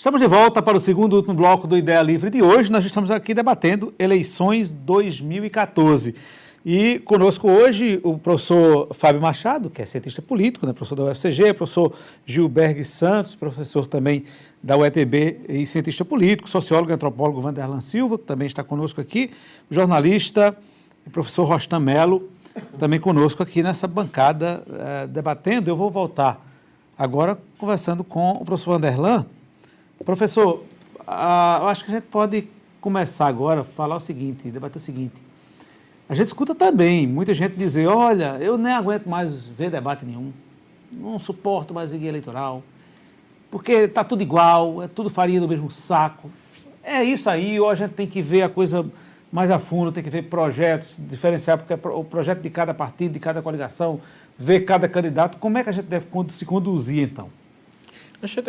Estamos de volta para o segundo e último bloco do Ideia Livre de hoje. Nós estamos aqui debatendo eleições 2014. E conosco hoje o professor Fábio Machado, que é cientista político, né, professor da UFCG, professor Gilberg Santos, professor também da UEPB e cientista político, sociólogo e antropólogo Vanderlan Silva, que também está conosco aqui, jornalista, o professor Rostam Melo, também conosco aqui nessa bancada debatendo. Eu vou voltar agora conversando com o professor Vanderlan. Professor, eu acho que a gente pode começar agora a falar o seguinte, debater o seguinte. A gente escuta também muita gente dizer, olha, eu nem aguento mais ver debate nenhum, não suporto mais guia eleitoral, porque está tudo igual, é tudo farinha do mesmo saco. É isso aí, ou a gente tem que ver a coisa mais a fundo, tem que ver projetos, diferenciar, porque é o projeto de cada partido, de cada coligação, ver cada candidato. Como é que a gente deve se conduzir, então?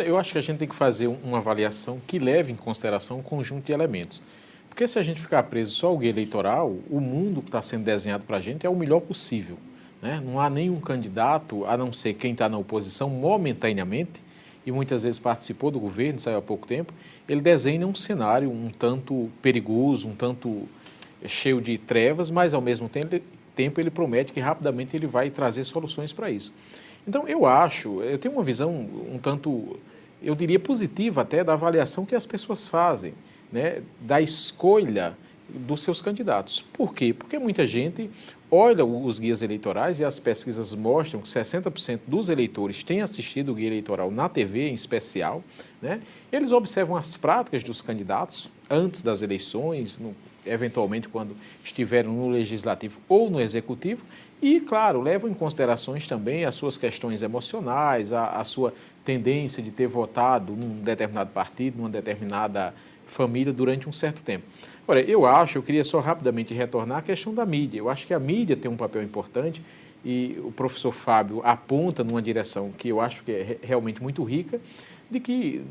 Eu acho que a gente tem que fazer uma avaliação que leve em consideração um conjunto de elementos. Porque se a gente ficar preso só ao guia eleitoral, o mundo que está sendo desenhado para a gente é o melhor possível, né? Não há nenhum candidato, a não ser quem está na oposição momentaneamente, e muitas vezes participou do governo, saiu há pouco tempo, ele desenha um cenário um tanto perigoso, um tanto cheio de trevas, mas ao mesmo tempo ele promete que rapidamente ele vai trazer soluções para isso. Então, eu tenho uma visão um tanto, eu diria positiva até, da avaliação que as pessoas fazem, né, da escolha dos seus candidatos. Por quê? Porque muita gente olha os guias eleitorais e as pesquisas mostram que 60% dos eleitores têm assistido o guia eleitoral na TV, em especial, né? Eles observam as práticas dos candidatos antes das eleições, eventualmente quando estiveram no Legislativo ou no Executivo, e, claro, levam em considerações também as suas questões emocionais, a sua tendência de ter votado num determinado partido, numa determinada família durante um certo tempo. Olha, eu queria só rapidamente retornar à questão da mídia. Eu acho que a mídia tem um papel importante e o professor Fábio aponta numa direção que eu acho que é realmente muito rica, de que,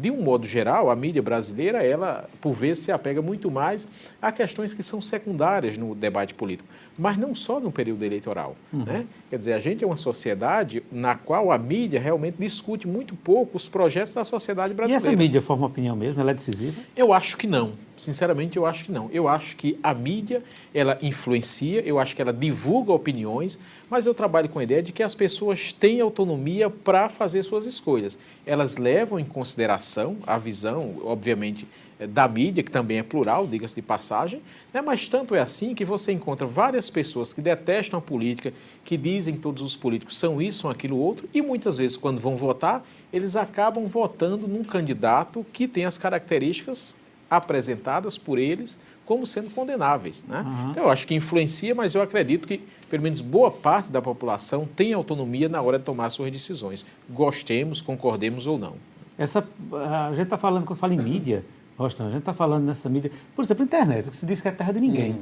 de um modo geral, a mídia brasileira, ela, por vezes, se apega muito mais a questões que são secundárias no debate político, mas não só no período eleitoral, né? Quer dizer, a gente é uma sociedade na qual a mídia realmente discute muito pouco os projetos da sociedade brasileira. E essa mídia forma opinião mesmo? Ela é decisiva? Eu acho que não. Sinceramente, eu acho que não. Eu acho que a mídia, ela influencia, eu acho que ela divulga opiniões, mas eu trabalho com a ideia de que as pessoas têm autonomia para fazer suas escolhas. Elas levam em consideração a visão, obviamente, da mídia, que também é plural, diga-se de passagem, né? Mas tanto é assim que você encontra várias pessoas que detestam a política, que dizem que todos os políticos são isso, são aquilo outro, e muitas vezes, quando vão votar, eles acabam votando num candidato que tem as características apresentadas por eles como sendo condenáveis, né? Então, eu acho que influencia, mas eu acredito que, pelo menos, boa parte da população tem autonomia na hora de tomar suas decisões. Gostemos, concordemos ou não. A gente está falando, quando fala em mídia, Rostam, a gente está falando nessa mídia, por exemplo, internet, que se diz que é terra de ninguém,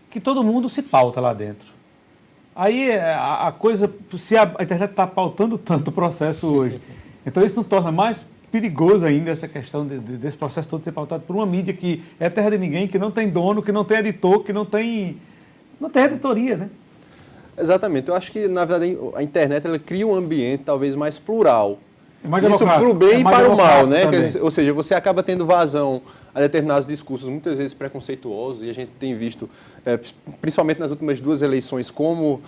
que todo mundo se pauta lá dentro. Aí a coisa, se a internet está pautando tanto o processo hoje, então isso não torna mais perigoso ainda essa questão desse processo todo ser pautado por uma mídia que é terra de ninguém, que não tem dono, que não tem editor, que não tem editoria, né? Exatamente. Eu acho que, na verdade, a internet ela cria um ambiente talvez mais plural. Isso para o bem e para o mal, né? Ou seja, você acaba tendo vazão a determinados discursos, muitas vezes preconceituosos, e a gente tem visto, principalmente nas últimas 2 eleições, como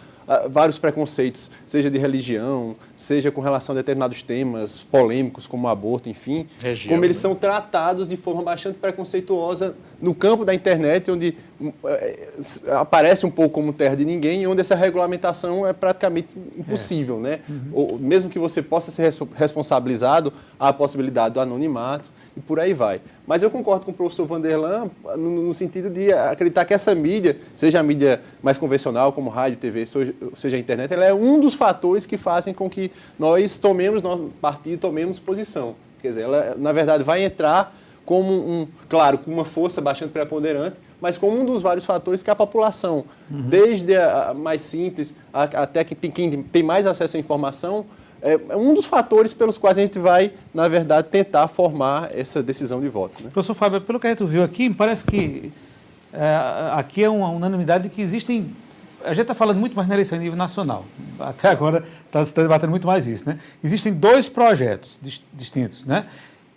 vários preconceitos, seja de religião, seja com relação a determinados temas polêmicos, como aborto, enfim, como eles são tratados de forma bastante preconceituosa no campo da internet, onde aparece um pouco como terra de ninguém, e onde essa regulamentação é praticamente impossível, né? Ou, mesmo que você possa ser responsabilizado, há a possibilidade do anonimato, e por aí vai. Mas eu concordo com o professor Vanderlan no sentido de acreditar que essa mídia, seja a mídia mais convencional, como rádio, TV, seja a internet, ela é um dos fatores que fazem com que nós nosso partido, tomemos posição. Quer dizer, ela, na verdade, vai entrar como claro, com uma força bastante preponderante, mas como um dos vários fatores que a população, desde a mais simples até quem tem mais acesso à informação, é um dos fatores pelos quais a gente vai, na verdade, tentar formar essa decisão de voto, né? Professor Fábio, pelo que a gente viu aqui, me parece que aqui é uma unanimidade de que existem... A gente está falando muito mais na eleição em nível nacional. Até agora está se debatendo muito mais isso, né? Existem 2 projetos distintos, né?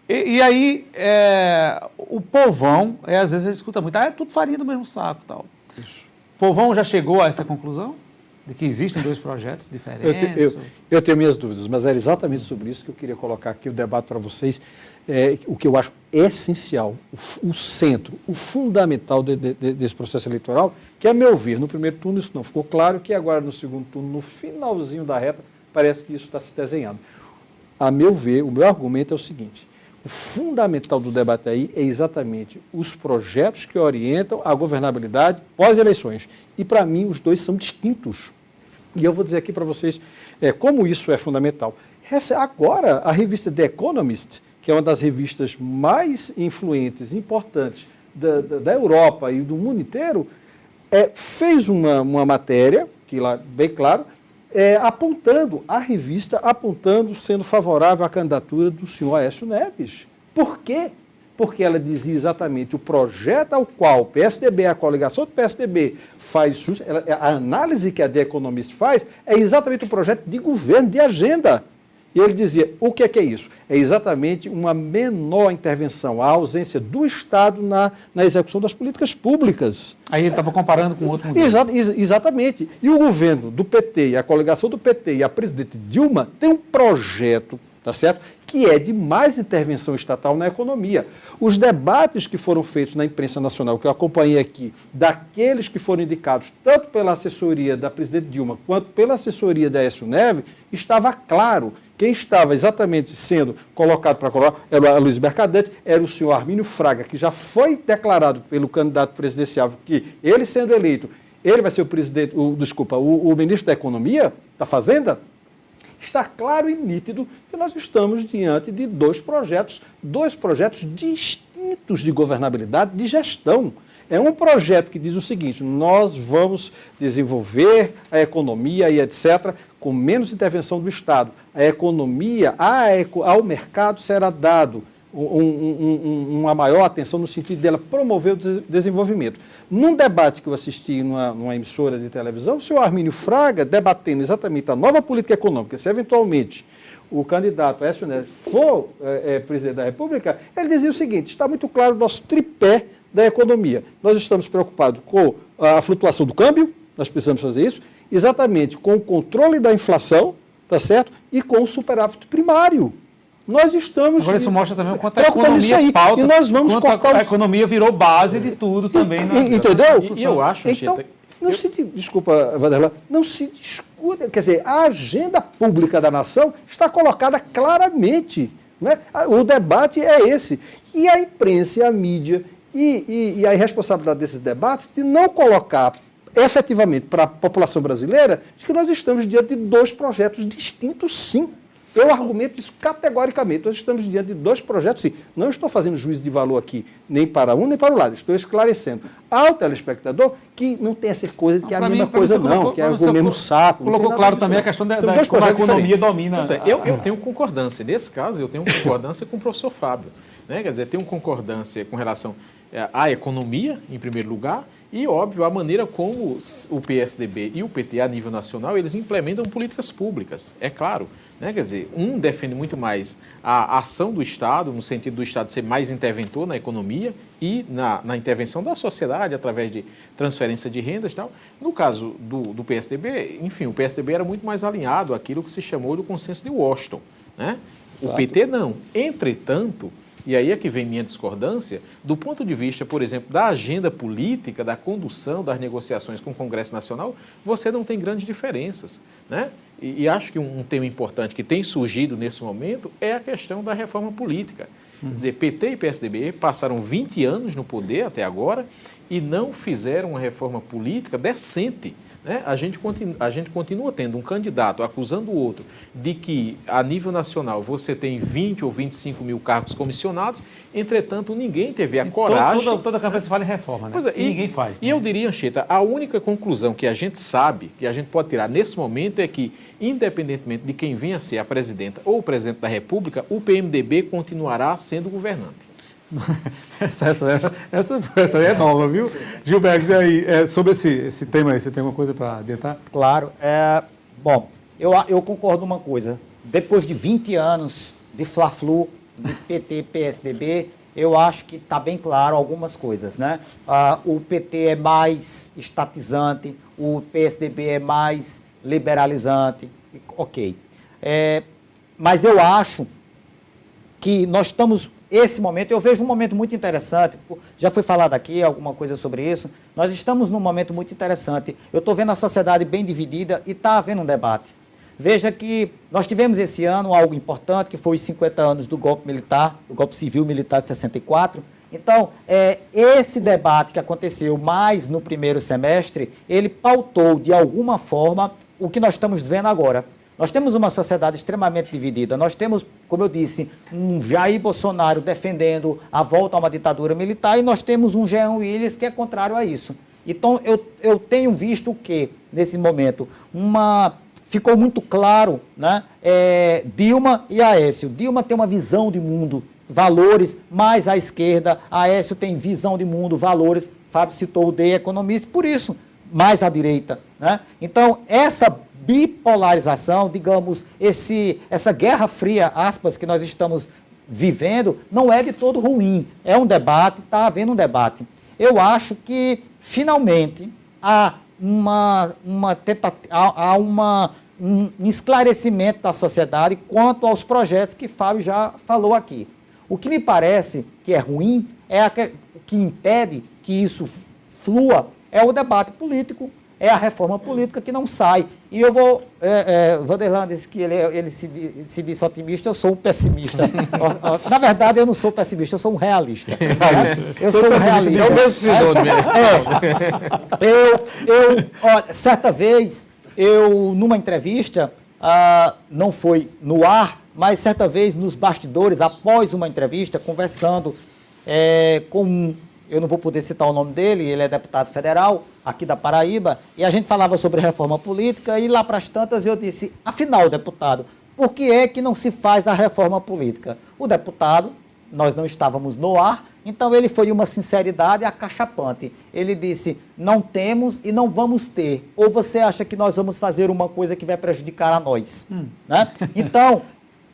E aí, o povão, às vezes a gente escuta muito, é tudo farinha do mesmo saco e tal. Isso. O povão já chegou a essa conclusão? De que existem dois projetos diferentes? Eu tenho minhas dúvidas, mas era exatamente sobre isso que eu queria colocar aqui o debate para vocês. O que eu acho essencial, o centro, o fundamental desse processo eleitoral, que, a meu ver, no primeiro turno isso não ficou claro, que agora no segundo turno, no finalzinho da reta, parece que isso está se desenhando. A meu ver, o meu argumento é o seguinte: o fundamental do debate aí é exatamente os projetos que orientam a governabilidade pós-eleições. E, para mim, os dois são distintos. E eu vou dizer aqui para vocês como isso é fundamental. Agora, a revista The Economist, que é uma das revistas mais influentes e importantes da Europa e do mundo inteiro, fez uma matéria, que lá, bem claro, apontando, sendo favorável à candidatura do senhor Aécio Neves. Por quê? Porque ela dizia exatamente o projeto ao qual o PSDB, a coligação do PSDB, faz a análise que a The Economist faz é exatamente o projeto de governo, de agenda. E ele dizia, o que é isso? É exatamente uma menor intervenção, a ausência do Estado na execução das políticas públicas. Aí ele estava comparando com outro modelo. Exatamente. E o governo do PT, e a coligação do PT e a presidente Dilma tem um projeto, tá certo? Que é de mais intervenção estatal na economia. Os debates que foram feitos na imprensa nacional, que eu acompanhei aqui, daqueles que foram indicados tanto pela assessoria da presidente Dilma quanto pela assessoria da Aécio Neves, estava claro. Quem estava exatamente sendo colocado para colocar era a Luiz Mercadante, era o senhor Armínio Fraga, que já foi declarado pelo candidato presidencial que ele sendo eleito, ele vai ser o ministro da Economia, da Fazenda. Está claro e nítido que nós estamos diante de dois projetos distintos de governabilidade, de gestão. É um projeto que diz o seguinte: nós vamos desenvolver a economia e etc., com menos intervenção do Estado. A economia, ao mercado será dado uma maior atenção no sentido dela promover o desenvolvimento. Num debate que eu assisti numa emissora de televisão, o senhor Armínio Fraga, debatendo exatamente a nova política econômica, se eventualmente o candidato Aécio Neves for presidente da República, ele dizia o seguinte: está muito claro o nosso tripé da economia. Nós estamos preocupados com a flutuação do câmbio, nós precisamos fazer isso, exatamente com o controle da inflação, tá certo? E com o superávit primário. Nós estamos... Agora isso mostra também o quanto a economia pauta, e nós vamos cortar a economia virou base de tudo também. Entendeu? E eu acho, então, desculpa, Vanderlan, não se discute, quer dizer, a agenda pública da nação está colocada claramente, né? O debate é esse. E a imprensa e a mídia e a irresponsabilidade desses debates de não colocar efetivamente para a população brasileira de que nós estamos diante de dois projetos distintos, sim. Eu argumento isso categoricamente. Nós estamos diante de dois projetos, sim. Não estou fazendo juízo de valor aqui, nem para um nem para o lado. Estou esclarecendo ao telespectador que não tem essa coisa de que é a mesma coisa, não, que é o mesmo saco. Colocou claro também a questão da como a economia domina. Eu tenho concordância. Nesse caso, eu tenho concordância com o professor Fábio. Né? Quer dizer, tenho concordância com relação à economia, em primeiro lugar, e, óbvio, a maneira como o PSDB e o PT, a nível nacional, eles implementam políticas públicas, é claro. Né? Quer dizer, um defende muito mais a ação do Estado, no sentido do Estado ser mais interventor na economia e na intervenção da sociedade, através de transferência de rendas e tal. No caso do PSDB, enfim, o PSDB era muito mais alinhado àquilo que se chamou do consenso de Washington. Né? O PT não. Entretanto, e aí é que vem minha discordância, do ponto de vista, por exemplo, da agenda política, da condução das negociações com o Congresso Nacional, você não tem grandes diferenças. Né? E acho que um tema importante que tem surgido nesse momento é a questão da reforma política. Quer dizer, PT e PSDB passaram 20 anos no poder até agora e não fizeram uma reforma política decente. Né? A gente continua tendo um candidato acusando o outro de que, a nível nacional, você tem 20 ou 25 mil cargos comissionados, entretanto, ninguém teve a coragem... Toda a campanha se fala em reforma, né? E ninguém faz. E eu diria, Anchieta, a única conclusão que a gente sabe, que a gente pode tirar nesse momento é que, independentemente de quem venha a ser a presidenta ou o presidente da República, o PMDB continuará sendo governante. Essa aí é nova, viu? Gilberto, e aí, sobre esse tema aí, você tem alguma coisa para adiantar? Claro. Bom, eu concordo uma coisa. Depois de 20 anos de Fla-Flu, de PT e PSDB, eu acho que está bem claro algumas coisas, né? O PT é mais estatizante, o PSDB é mais liberalizante, ok. Mas eu acho que nós estamos, esse momento, eu vejo um momento muito interessante, já foi falado aqui alguma coisa sobre isso, nós estamos num momento muito interessante. Eu estou vendo a sociedade bem dividida e está havendo um debate. Veja que nós tivemos esse ano algo importante, que foi os 50 anos do golpe militar, do golpe civil-militar de 64. Então, esse debate que aconteceu mais no primeiro semestre, ele pautou, de alguma forma, o que nós estamos vendo agora. Nós temos uma sociedade extremamente dividida. Nós temos, como eu disse, um Jair Bolsonaro defendendo a volta a uma ditadura militar e nós temos um Jean Willis que é contrário a isso. Então, eu tenho visto o quê, nesse momento? Ficou muito claro, né? Dilma e Aécio. Dilma tem uma visão de mundo, valores mais à esquerda. Aécio tem visão de mundo, valores. Fábio citou o The Economist, por isso, mais à direita, né? Então, essa bipolarização, digamos, essa guerra fria, aspas, que nós estamos vivendo, não é de todo ruim. É um debate, está havendo um debate. Eu acho que, finalmente, há um esclarecimento da sociedade quanto aos projetos que Fábio já falou aqui. O que me parece que é ruim, o que impede que isso flua, é o debate político, é a reforma política que não sai. E eu vou... Vanderlan disse que ele se disse otimista, eu sou um pessimista. Na verdade, eu não sou pessimista, eu sou um realista. Eu sou um realista. É o mesmo sinônimo. Olha, certa vez, numa entrevista, não foi no ar, mas certa vez nos bastidores, após uma entrevista, conversando com eu não vou poder citar o nome dele, ele é deputado federal aqui da Paraíba, e a gente falava sobre reforma política, e lá para as tantas eu disse, afinal, deputado, por que é que não se faz a reforma política? O deputado, nós não estávamos no ar, então ele foi uma sinceridade acachapante. Ele disse, não temos e não vamos ter. Ou você acha que nós vamos fazer uma coisa que vai prejudicar a nós? Né? Então,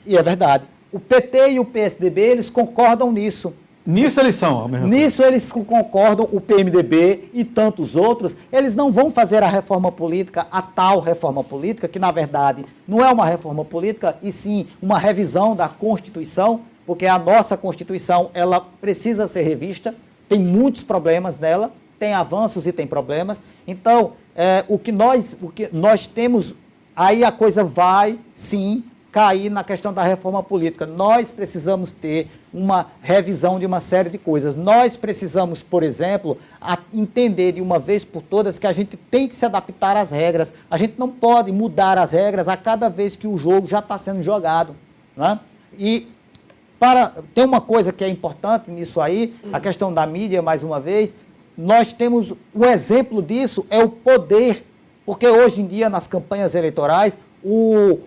e é verdade, o PT e o PSDB, eles concordam nisso. Nisso eles são, Nisso eles concordam, o PMDB e tantos outros, eles não vão fazer a reforma política, a tal reforma política, que na verdade não é uma reforma política, e sim uma revisão da Constituição, porque a nossa Constituição, ela precisa ser revista, tem muitos problemas nela, tem avanços e tem problemas. Então, o que nós temos, aí a coisa vai, sim, cair na questão da reforma política. Nós precisamos ter uma revisão de uma série de coisas. Nós precisamos, por exemplo, entender de uma vez por todas que a gente tem que se adaptar às regras. A gente não pode mudar as regras a cada vez que o jogo já está sendo jogado, né? E tem uma coisa que é importante nisso aí, a questão da mídia, mais uma vez, nós temos um exemplo disso, é o poder, porque hoje em dia, nas campanhas eleitorais, o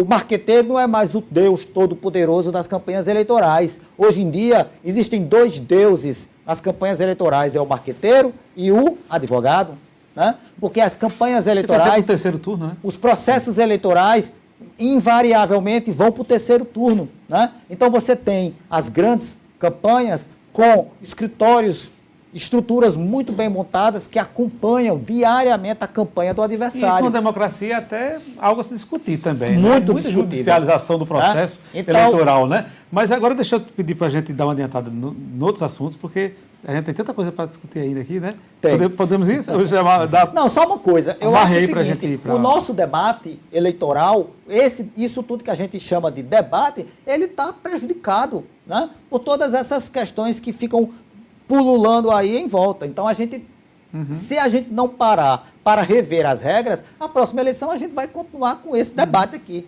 marqueteiro não é mais o Deus todo-poderoso das campanhas eleitorais. Hoje em dia, existem dois deuses nas campanhas eleitorais, é o marqueteiro e o advogado, né? Porque as campanhas eleitorais... terceiro turno, né? Os processos eleitorais, invariavelmente, vão para o terceiro turno, né? Então, você tem as grandes campanhas com escritórios, estruturas muito bem montadas que acompanham diariamente a campanha do adversário. E isso numa democracia é até algo a se discutir também. Muito Muita judicialização do processo eleitoral, né? Mas agora deixa eu pedir para a gente dar uma adiantada em outros assuntos, porque a gente tem tanta coisa para discutir ainda aqui, né? Podemos ir? Não, só uma coisa. Eu acho o seguinte, gente o nosso debate eleitoral, isso tudo que a gente chama de debate, ele está prejudicado, né? Por todas essas questões que ficam pululando aí em volta. Então, se a gente não parar para rever as regras, a próxima eleição a gente vai continuar com esse debate aqui.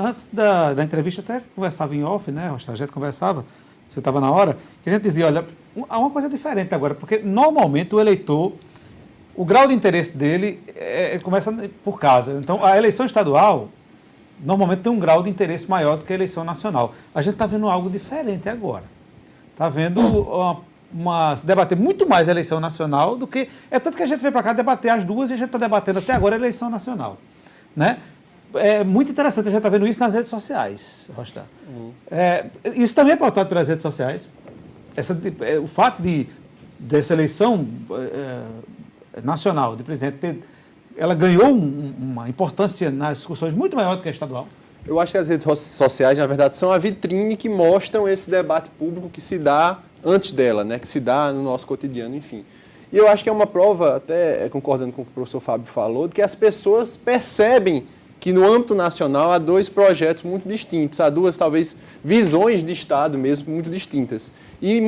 Antes da entrevista, até conversava em off, né? A gente conversava, você estava na hora, que a gente dizia, olha, há uma coisa diferente agora, porque normalmente o eleitor, o grau de interesse dele começa por casa. Então, a eleição estadual, normalmente tem um grau de interesse maior do que a eleição nacional. A gente está vendo algo diferente agora. Está vendo se debater muito mais a eleição nacional do que... É tanto que a gente veio para cá debater as duas e a gente está debatendo até agora a eleição nacional, né? é muito interessante, a gente está vendo isso nas redes sociais, Rostan. Isso também é pautado pelas redes sociais. O fato dessa eleição nacional de presidente, ela ganhou uma importância nas discussões muito maior do que a estadual. Eu acho que as redes sociais, na verdade, são a vitrine que mostram esse debate público que se dá antes dela, né? Que se dá no nosso cotidiano, enfim. E eu acho que é uma prova, até concordando com o que o professor Fábio falou, de que as pessoas percebem que no âmbito nacional há dois projetos muito distintos, há duas, talvez, visões de Estado mesmo muito distintas. E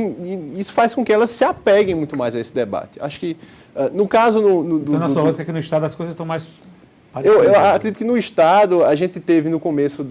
isso faz com que elas se apeguem muito mais a esse debate. Acho que, no caso... Então, na sua lógica, aqui no Estado as coisas estão mais parecidas. Eu acredito que no Estado a gente teve no começo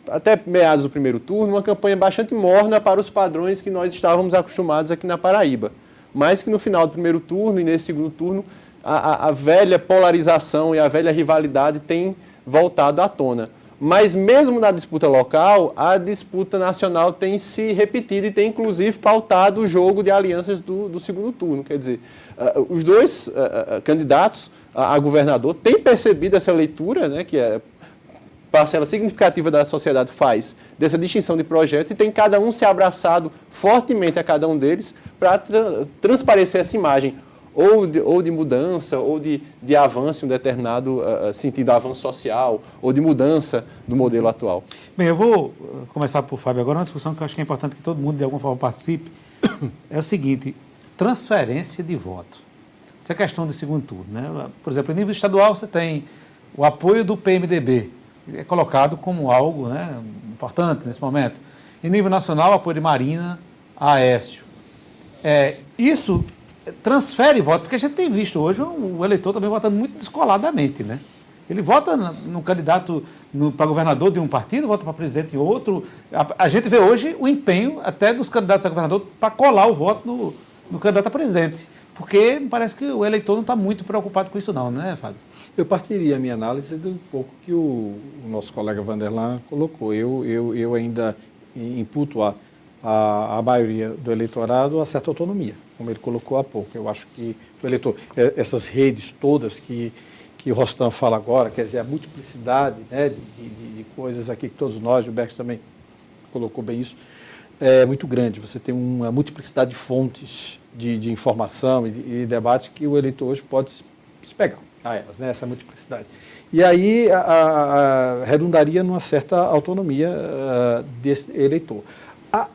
até meados do primeiro turno, uma campanha bastante morna para os padrões que nós estávamos acostumados aqui na Paraíba. Mas que no final do primeiro turno e nesse segundo turno, a velha polarização e a velha rivalidade tem voltado à tona. Mas mesmo na disputa local, a disputa nacional tem se repetido e tem inclusive pautado o jogo de alianças do segundo turno. Quer dizer, os dois candidatos a governador têm percebido essa leitura, né, que é parcela significativa da sociedade faz, dessa distinção de projetos, e tem cada um se abraçado fortemente a cada um deles para transparecer essa imagem, ou de mudança, ou de avanço em um determinado sentido, avanço social, ou de mudança do modelo atual. Bem, eu vou começar por Fábio agora, uma discussão que eu acho que é importante que todo mundo de alguma forma participe. É o seguinte, transferência de voto. Essa é a questão do segundo turno, né? Por exemplo, em nível estadual você tem o apoio do PMDB, é colocado como algo, né, importante nesse momento. Em nível nacional, apoio de Marina a Aécio. Isso transfere voto, porque a gente tem visto hoje o eleitor também votando muito descoladamente, né? Ele vota no candidato para governador de um partido, vota para presidente em outro. A gente vê hoje o empenho até dos candidatos a governador para colar o voto no candidato a presidente. Porque parece que o eleitor não está muito preocupado com isso não, né, Fábio? Eu partiria a minha análise de um pouco que o nosso colega Vanderlan colocou. Eu ainda imputo a maioria do eleitorado a certa autonomia, como ele colocou há pouco. Eu acho que o eleitor, essas redes todas que o Rostan fala agora, quer dizer, a multiplicidade, né, de coisas aqui que todos nós, o Bex também colocou bem isso, é muito grande. Você tem uma multiplicidade de fontes de informação e de debate que o eleitor hoje pode se pegar a elas, né, essa multiplicidade. E aí redundaria numa certa autonomia desse eleitor.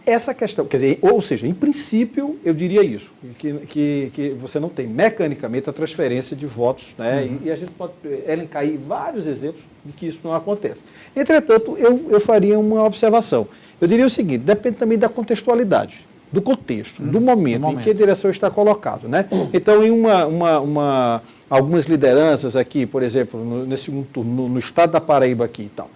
Essa questão, quer dizer, ou seja, em princípio, eu diria isso, que você não tem mecanicamente a transferência de votos, né? E a gente pode elencar aí vários exemplos de que isso não acontece. Entretanto, eu faria uma observação. Eu diria o seguinte, depende também da contextualidade, do contexto, do momento em que a direção está colocado, né? Então, em algumas lideranças aqui, por exemplo, nesse segundo turno, no estado da Paraíba aqui e tal,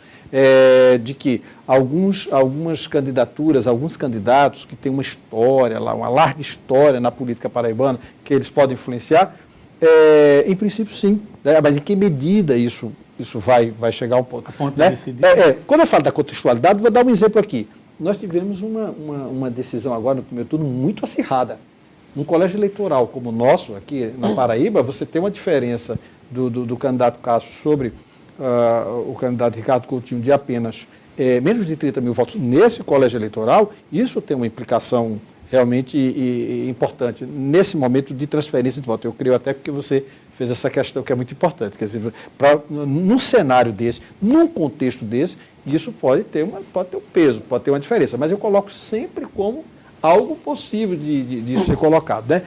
de que algumas candidaturas, alguns candidatos que têm uma história lá, uma larga história na política paraibana, que eles podem influenciar, em princípio sim, né? Mas em que medida isso vai chegar ao ponto? A ponto né? de decidir. Quando eu falo da contextualidade, vou dar um exemplo aqui. Nós tivemos uma decisão agora no primeiro turno muito acirrada. Num colégio eleitoral como o nosso, aqui na Paraíba, você tem uma diferença do candidato Cássio sobre o candidato Ricardo Coutinho de apenas menos de 30 mil votos nesse colégio eleitoral. Isso tem uma implicação realmente importante nesse momento de transferência de voto. Eu creio até porque você fez essa questão que é muito importante. Quer dizer, num cenário desse, num contexto desse, isso pode ter um peso, pode ter uma diferença. Mas eu coloco sempre como algo possível de ser colocado, né?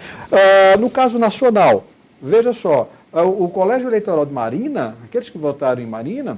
No caso nacional, veja só, o Colégio Eleitoral de Marina, aqueles que votaram em Marina,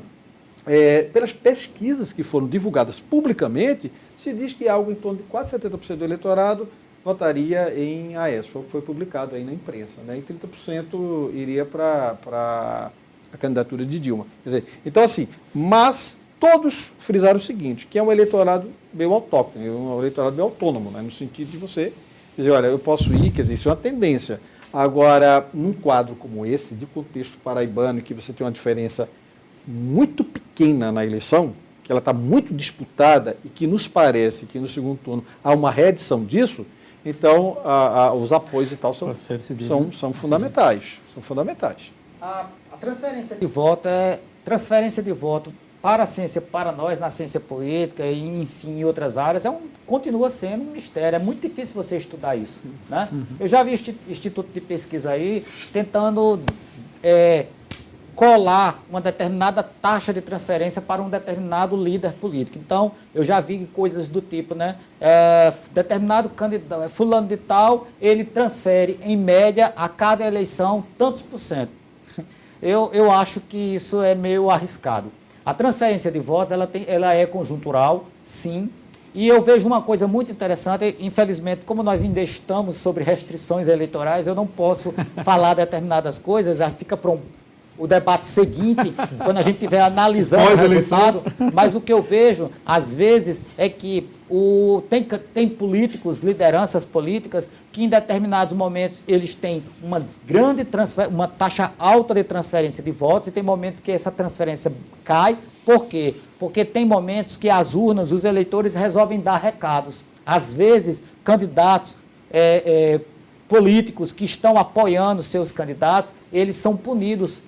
pelas pesquisas que foram divulgadas publicamente, se diz que algo em torno de quase 70% do eleitorado votaria em Aécio. Foi publicado aí na imprensa, né? E 30% iria para a candidatura de Dilma. Quer dizer, então assim, mas todos frisaram o seguinte, que é um eleitorado meio autóctone, um eleitorado meio autônomo, né? No sentido de você dizer, olha, eu posso ir, quer dizer, isso é uma tendência. Agora, num quadro como esse, de contexto paraibano, que você tem uma diferença muito pequena na eleição, que ela está muito disputada e que nos parece que no segundo turno há uma reedição disso, então os apoios e tal são fundamentais. São fundamentais. A transferência de voto é transferência de voto para a ciência, para nós, na ciência política e, enfim, em outras áreas, continua sendo um mistério. É muito difícil você estudar isso, né? Eu já vi instituto de pesquisa aí tentando colar uma determinada taxa de transferência para um determinado líder político. Então, eu já vi coisas do tipo, né? Determinado candidato, fulano de tal, ele transfere, em média, a cada eleição, tantos por cento. Eu acho que isso é meio arriscado. A transferência de votos, ela é conjuntural, sim, e eu vejo uma coisa muito interessante, infelizmente, como nós ainda estamos sobre restrições eleitorais, eu não posso falar determinadas coisas, aí fica para o debate seguinte, quando a gente estiver analisando o resultado, mas o que eu vejo, às vezes, é que tem políticos, lideranças políticas, que em determinados momentos eles têm uma taxa alta de transferência de votos e tem momentos que essa transferência cai. Por quê? Porque tem momentos que as urnas, os eleitores resolvem dar recados. Às vezes, candidatos políticos que estão apoiando seus candidatos, eles são punidos.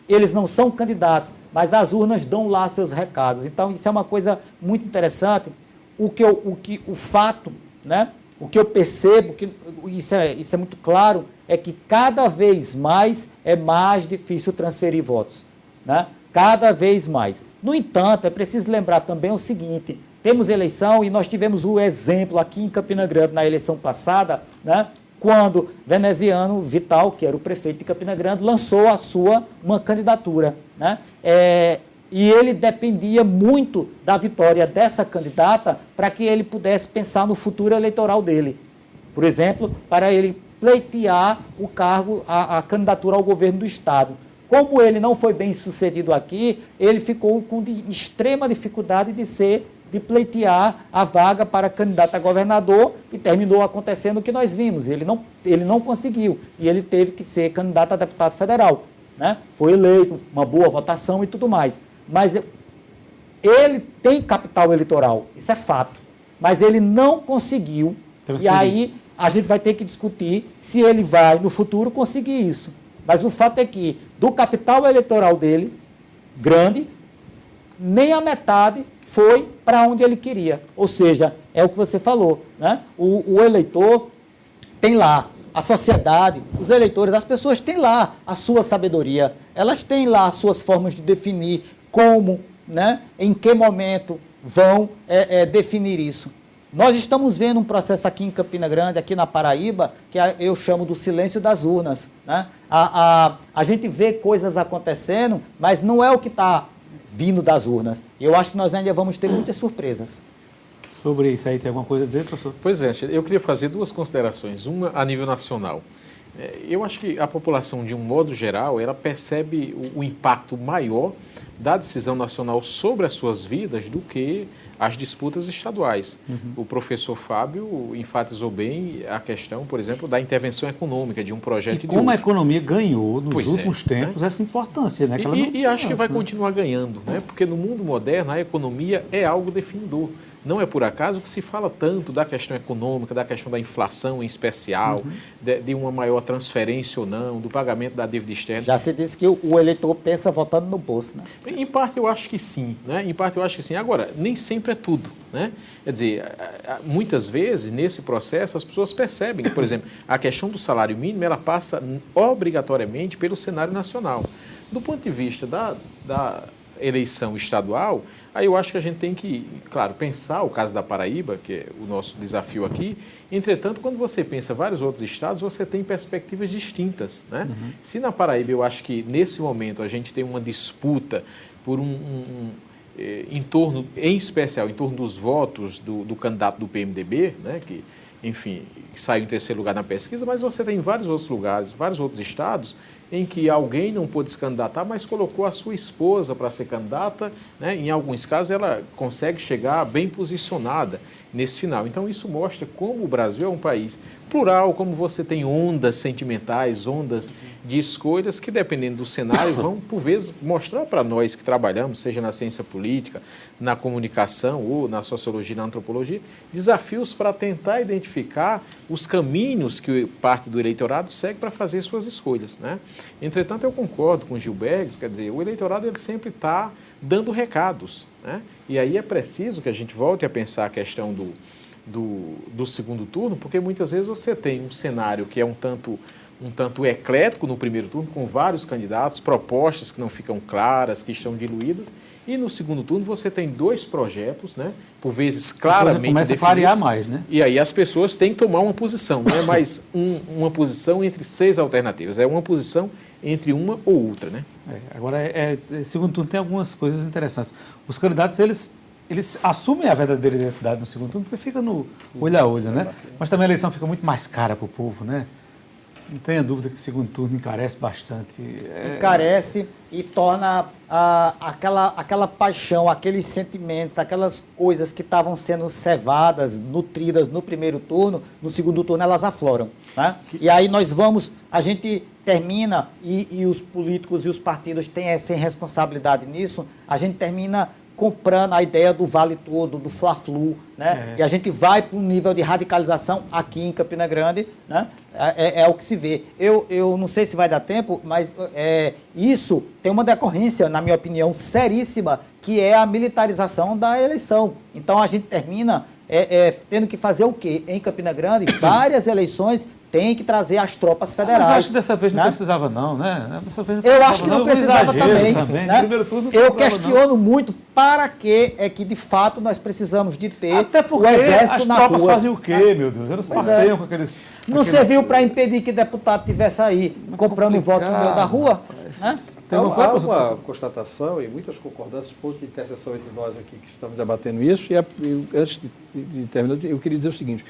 Eles não são candidatos, mas as urnas dão lá seus recados. Então, isso é uma coisa muito interessante. O fato, né? O que eu percebo, que isso é muito claro, é que cada vez mais é mais difícil transferir votos, né? Cada vez mais. No entanto, é preciso lembrar também o seguinte, temos eleição e nós tivemos o exemplo aqui em Campina Grande na eleição passada, né? Quando Veneziano Vital, que era o prefeito de Campina Grande, lançou uma candidatura, né? E ele dependia muito da vitória dessa candidata para que ele pudesse pensar no futuro eleitoral dele. Por exemplo, para ele pleitear o cargo, a candidatura ao governo do Estado. Como ele não foi bem sucedido aqui, ele ficou com extrema dificuldade de pleitear a vaga para candidato a governador e terminou acontecendo o que nós vimos. Ele não conseguiu e ele teve que ser candidato a deputado federal, né? Foi eleito, uma boa votação e tudo mais. Mas ele tem capital eleitoral, isso é fato, mas ele não conseguiu. E aí a gente vai ter que discutir se ele vai, no futuro, conseguir isso. Mas o fato é que, do capital eleitoral dele, grande, nem a metade foi para onde ele queria. Ou seja, é o que você falou, né? O eleitor tem lá, a sociedade, os eleitores, as pessoas têm lá a sua sabedoria, elas têm lá as suas formas de definir como, né, em que momento vão definir isso. Nós estamos vendo um processo aqui em Campina Grande, aqui na Paraíba, que eu chamo do silêncio das urnas, né? A gente vê coisas acontecendo, mas não é o que está vindo das urnas. Eu acho que nós ainda vamos ter muitas surpresas. Sobre isso aí, tem alguma coisa a dizer, professor? Pois é, eu queria fazer duas considerações. Uma a nível nacional. Eu acho que a população, de um modo geral, ela percebe o impacto maior da decisão nacional sobre as suas vidas do que as disputas estaduais. O professor Fábio enfatizou bem a questão, por exemplo, da intervenção econômica de um projeto e como a economia ganhou nos últimos tempos, né? Essa importância, né? E acho que vai continuar ganhando, né? Porque no mundo moderno a economia é algo definidor. Não é por acaso que se fala tanto da questão econômica, da questão da inflação em especial, de uma maior transferência ou não, do pagamento da dívida externa. Já se disse que o eleitor pensa votando no bolso, né? Em parte eu acho que sim, né? Em parte eu acho que sim. Agora, nem sempre é tudo, né? Quer dizer, muitas vezes nesse processo as pessoas percebem que, por exemplo, a questão do salário mínimo ela passa obrigatoriamente pelo cenário nacional. Do ponto de vista da eleição estadual, aí eu acho que a gente tem que, claro, pensar o caso da Paraíba, que é o nosso desafio aqui. Entretanto, quando você pensa vários outros estados, você tem perspectivas distintas, né? Se na Paraíba eu acho que nesse momento a gente tem uma disputa por em torno, em especial, em torno dos votos do candidato do PMDB, né? Que, enfim, saiu em terceiro lugar na pesquisa, mas você tem vários outros lugares, vários outros estados em que alguém não pôde se candidatar, mas colocou a sua esposa para ser candidata, né? Em alguns casos ela consegue chegar bem posicionada nesse final. Então isso mostra como o Brasil é um país plural, como você tem ondas sentimentais, ondas de escolhas que, dependendo do cenário, vão, por vezes, mostrar para nós que trabalhamos, seja na ciência política, na comunicação ou na sociologia e na antropologia, desafios para tentar identificar os caminhos que parte do eleitorado segue para fazer suas escolhas, né? Entretanto, eu concordo com o Gilberto, quer dizer, o eleitorado ele sempre está dando recados, né? E aí é preciso que a gente volte a pensar a questão do segundo turno, porque muitas vezes você tem um cenário que é um tanto eclético no primeiro turno, com vários candidatos, propostas que não ficam claras, que estão diluídas, e no segundo turno você tem 2 projetos, né, por vezes claramente começa definidos. a clarear mais, né? E aí as pessoas têm que tomar uma posição, não é mais uma posição entre 6 alternativas, é uma posição entre uma ou outra, né? Agora, segundo turno tem algumas coisas interessantes. Os candidatos, eles assumem a verdadeira identidade no segundo turno, porque fica no olho a olho, né? Mas também a eleição fica muito mais cara para o povo, né? Não tenha dúvida que o segundo turno encarece bastante. Encarece e torna aquela paixão, aqueles sentimentos, aquelas coisas que estavam sendo cevadas, nutridas no primeiro turno, no segundo turno elas afloram, né? E aí a gente termina, e os políticos e os partidos têm essa responsabilidade nisso, a gente termina comprando a ideia do vale todo, do fla-flu, né? E a gente vai para um nível de radicalização aqui em Campina Grande, né? É o que se vê. Eu não sei se vai dar tempo, mas isso tem uma decorrência, na minha opinião, seríssima, que é a militarização da eleição. Então a gente termina tendo que fazer o quê? Em Campina Grande, várias eleições tem que trazer as tropas federais. Mas eu acho que dessa vez não né? precisava não, né? Dessa vez Eu acho que não precisava também. Né? Primeiro turno não eu precisava, questiono muito para que é que, de fato, nós precisamos de ter até porque o exército as na tropas rua. faziam o quê, meu Deus? Elas passeiam com aqueles... Não serviu para impedir que deputado estivesse aí comprando voto no meio da rua? Né? Há uma constatação e muitas concordâncias, pontos de interseção entre nós aqui que estamos debatendo isso, e antes de terminar, eu queria dizer o seguinte,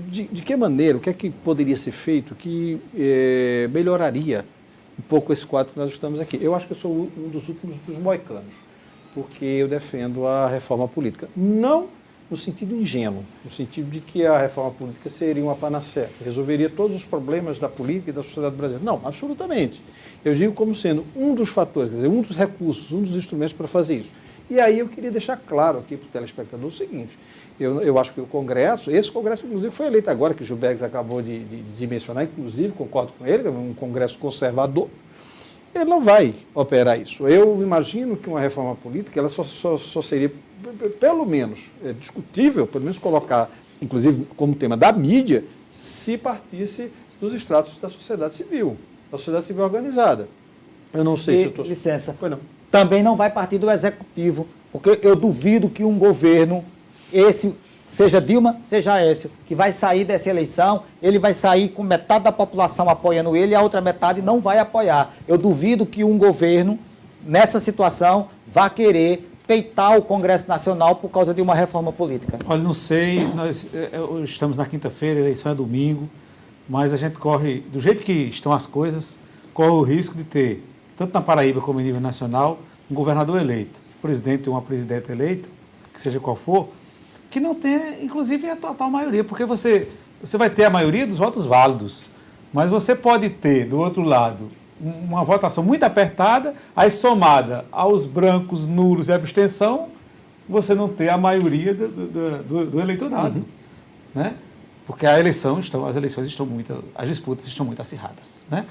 de que maneira, o que é que poderia ser feito que melhoraria um pouco esse quadro que nós estamos aqui? Eu acho que eu sou um dos últimos dos moicanos, porque eu defendo a reforma política. Não no sentido ingênuo, no sentido de que a reforma política seria uma panaceia, que resolveria todos os problemas da política e da sociedade brasileira. Não, absolutamente. Eu digo como sendo um dos fatores, quer dizer, um dos recursos, um dos instrumentos para fazer isso. E aí eu queria deixar claro aqui para o telespectador o seguinte, eu acho que o Congresso, esse Congresso inclusive foi eleito agora, que o Gilberto acabou de mencionar, inclusive concordo com ele, que é um Congresso conservador, ele não vai operar isso. Eu imagino que uma reforma política ela só seria, pelo menos, discutível, pelo menos colocar, inclusive como tema da mídia, se partisse dos estratos da sociedade civil organizada. Eu não sei se eu estou... Licença. Pois não. Também não vai partir do executivo, porque eu duvido que um governo, seja Dilma, seja Aécio, que vai sair dessa eleição, ele vai sair com metade da população apoiando ele e a outra metade não vai apoiar. Eu duvido que um governo, nessa situação, vá querer peitar o Congresso Nacional por causa de uma reforma política. Olha, não sei, nós estamos na quinta-feira, a eleição é domingo, mas a gente corre, do jeito que estão as coisas, corre o risco de ter, tanto na Paraíba como em nível nacional, um governador eleito, um presidente ou uma presidenta eleito, que seja qual for, que não tenha, inclusive, a total maioria, porque você vai ter a maioria dos votos válidos, mas você pode ter, do outro lado, uma votação muito apertada, aí somada aos brancos, nulos e abstenção, você não ter a maioria do eleitorado, né? Porque as disputas estão muito acirradas, né?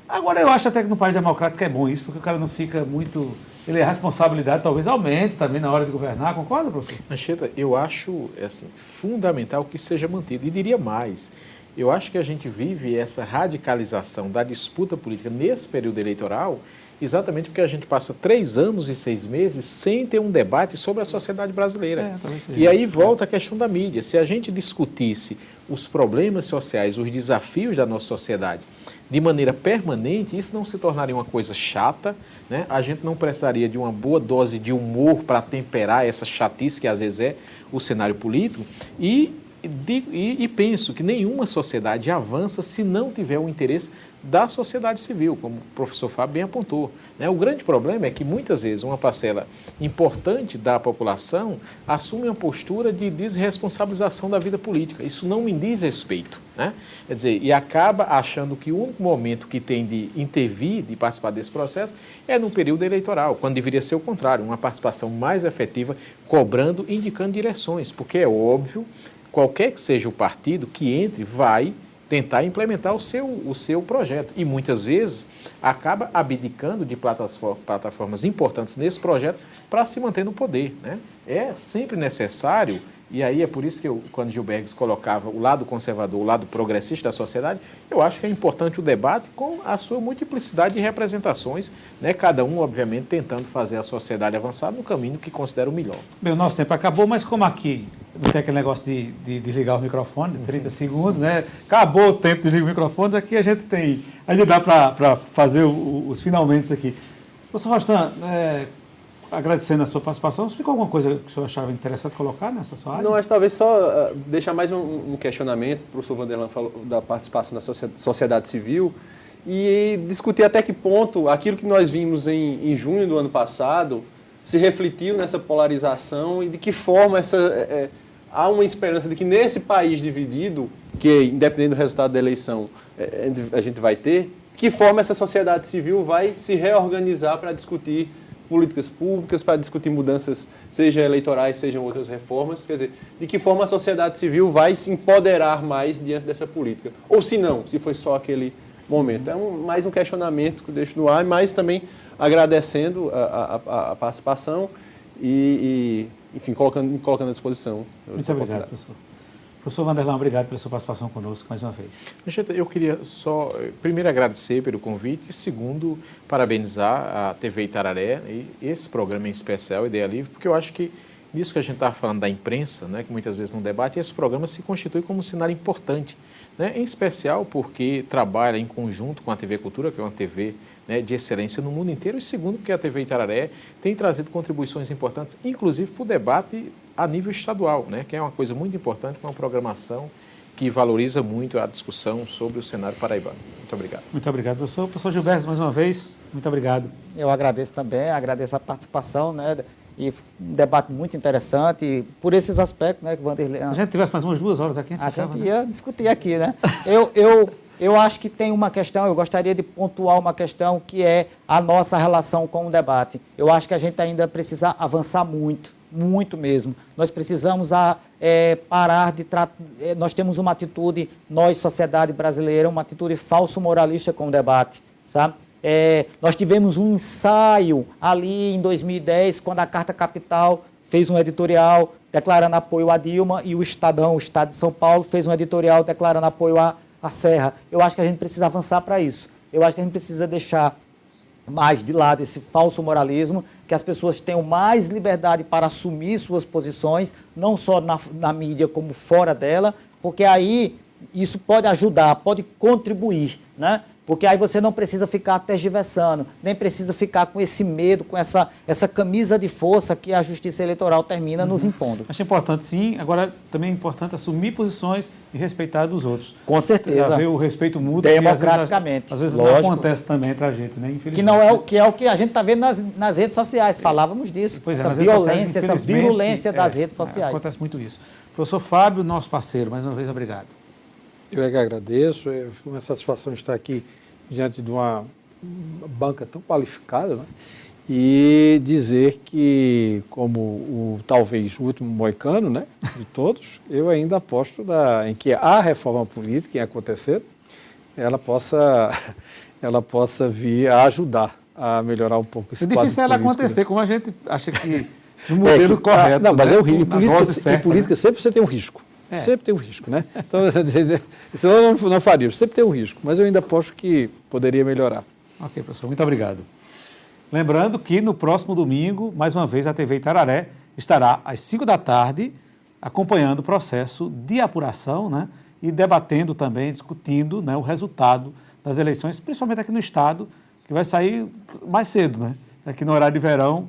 Agora, eu acho até que no país democrático é bom isso, porque o cara não fica muito... a responsabilidade talvez aumente também na hora de governar. Concorda, professor? Anchieta, eu acho assim, fundamental que seja mantido. E diria mais, eu acho que a gente vive essa radicalização da disputa política nesse período eleitoral exatamente porque a gente passa 3 anos e 6 meses sem ter um debate sobre a sociedade brasileira. E aí volta a questão da mídia. Se a gente discutisse os problemas sociais, os desafios da nossa sociedade de maneira permanente, isso não se tornaria uma coisa chata, né? A gente não precisaria de uma boa dose de humor para temperar essa chatice que às vezes é o cenário político e e penso que nenhuma sociedade avança se não tiver o interesse da sociedade civil, como o professor Fábio bem apontou, né? O grande problema é que muitas vezes uma parcela importante da população assume uma postura de desresponsabilização da vida política. Isso não me diz respeito, né? Quer dizer, e acaba achando que o único momento que tem de intervir, de participar desse processo, é no período eleitoral, quando deveria ser o contrário, uma participação mais efetiva, cobrando, indicando direções, porque é óbvio, qualquer que seja o partido que entre, vai tentar implementar o seu projeto. E muitas vezes acaba abdicando de plataformas importantes nesse projeto para se manter no poder, né? É sempre necessário, e aí é por isso que quando Gilbergs colocava o lado conservador, o lado progressista da sociedade, eu acho que é importante o debate com a sua multiplicidade de representações, né? Cada um, obviamente, tentando fazer a sociedade avançar no caminho que considera o melhor. Bem, o nosso tempo acabou, mas como aqui não tem aquele negócio de desligar o microfone, de 30 segundos, né? Acabou o tempo de desligar o microfone, aqui a gente tem, ainda dá para fazer os finalmente aqui. Professor Rostan, agradecendo a sua participação, ficou alguma coisa que o senhor achava interessante colocar nessa sua área? Não, acho talvez só deixar mais um questionamento, o professor Vanderlan falou da participação da sociedade civil, e discutir até que ponto aquilo que nós vimos em junho do ano passado se refletiu nessa polarização e de que forma há uma esperança de que nesse país dividido, que independente do resultado da eleição a gente vai ter, de que forma essa sociedade civil vai se reorganizar para discutir políticas públicas, para discutir mudanças, seja eleitorais, sejam outras reformas, quer dizer, de que forma a sociedade civil vai se empoderar mais diante dessa política. Ou se não, se foi só aquele momento. É mais um questionamento que eu deixo no ar, mas também agradecendo a participação e enfim, colocando à disposição. Muito obrigado, professor. Professor Vanderlan, obrigado pela sua participação conosco mais uma vez. Eu queria só, primeiro, agradecer pelo convite e, segundo, parabenizar a TV Itararé e esse programa em especial, Ideia Livre, porque eu acho que nisso que a gente estava falando da imprensa, né, que muitas vezes não debate, esse programa se constitui como um cenário importante, né, em especial porque trabalha em conjunto com a TV Cultura, que é uma TV, né, de excelência no mundo inteiro, e segundo, porque a TV Itararé tem trazido contribuições importantes, inclusive para o debate a nível estadual, né, que é uma coisa muito importante, uma programação que valoriza muito a discussão sobre o cenário paraibano. Muito obrigado. Muito obrigado, professor. Professor Gilberto, mais uma vez, muito obrigado. Eu agradeço também, agradeço a participação, né? E um debate muito interessante por esses aspectos, né, que o Vanderlei... Se a gente tivesse mais umas 2 horas aqui, a gente ia discutir aqui, né? Eu acho que tem uma questão, eu gostaria de pontuar uma questão que é a nossa relação com o debate. Eu acho que a gente ainda precisa avançar muito mesmo. Nós precisamos parar de tratar... Nós temos uma atitude, nós, sociedade brasileira, uma atitude falso-moralista com o debate, sabe? Nós tivemos um ensaio ali em 2010, quando a Carta Capital fez um editorial declarando apoio a Dilma e o Estadão, o Estado de São Paulo, fez um editorial declarando apoio a Serra. Eu acho que a gente precisa avançar para isso. Eu acho que a gente precisa deixar mais de lado esse falso moralismo, que as pessoas tenham mais liberdade para assumir suas posições, não só na mídia como fora dela, porque aí isso pode ajudar, pode contribuir, né? Porque aí você não precisa ficar tergiversando, nem precisa ficar com esse medo, com essa camisa de força que a Justiça Eleitoral termina nos impondo. Acho importante, sim. Agora, também é importante assumir posições e respeitar dos outros. Com certeza. Haver o respeito mútuo. Democraticamente. Às vezes não acontece também entre a gente, né? Infelizmente. Que não é o que a gente está vendo nas redes sociais. Falávamos disso. Pois essa violência, essa virulência das redes sociais. Acontece muito isso. Professor Fábio, nosso parceiro, mais uma vez, obrigado. Eu é que agradeço, é uma satisfação estar aqui diante de uma banca tão qualificada, né? E dizer que, como talvez o último moicano, né, de todos, eu ainda aposto em que a reforma política em acontecer, ela possa vir a ajudar a melhorar um pouco esse quadro político. É difícil ela acontecer, como a gente acha que no modelo correto. Não, mas né? é o risco. Em política sempre você tem um risco. Sempre tem um risco, né? Então, senão não faria. Sempre tem um risco, mas eu ainda aposto que poderia melhorar. Ok, professor. Muito obrigado. Lembrando que no próximo domingo, mais uma vez, a TV Itararé estará às 5 da tarde acompanhando o processo de apuração, né? E debatendo também, discutindo, né, o resultado das eleições, principalmente aqui no Estado, que vai sair mais cedo, né? Aqui no horário de verão.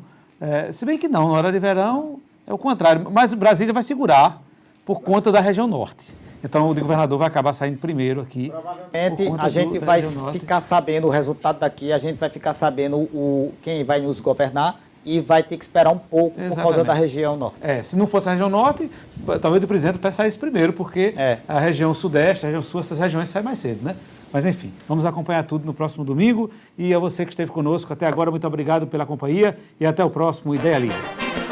Se bem que não, no horário de verão é o contrário. Mas Brasília vai segurar por conta da região norte. Então, o governador vai acabar saindo primeiro aqui. Provavelmente a gente vai ficar sabendo o resultado daqui, a gente vai ficar sabendo quem vai nos governar e vai ter que esperar um pouco por causa da região norte. Se não fosse a região norte, talvez o presidente saísse primeiro, porque a região sudeste, a região sul, essas regiões saem mais cedo, né? Mas enfim, vamos acompanhar tudo no próximo domingo. E a você que esteve conosco até agora, muito obrigado pela companhia e até o próximo Ideia Livre.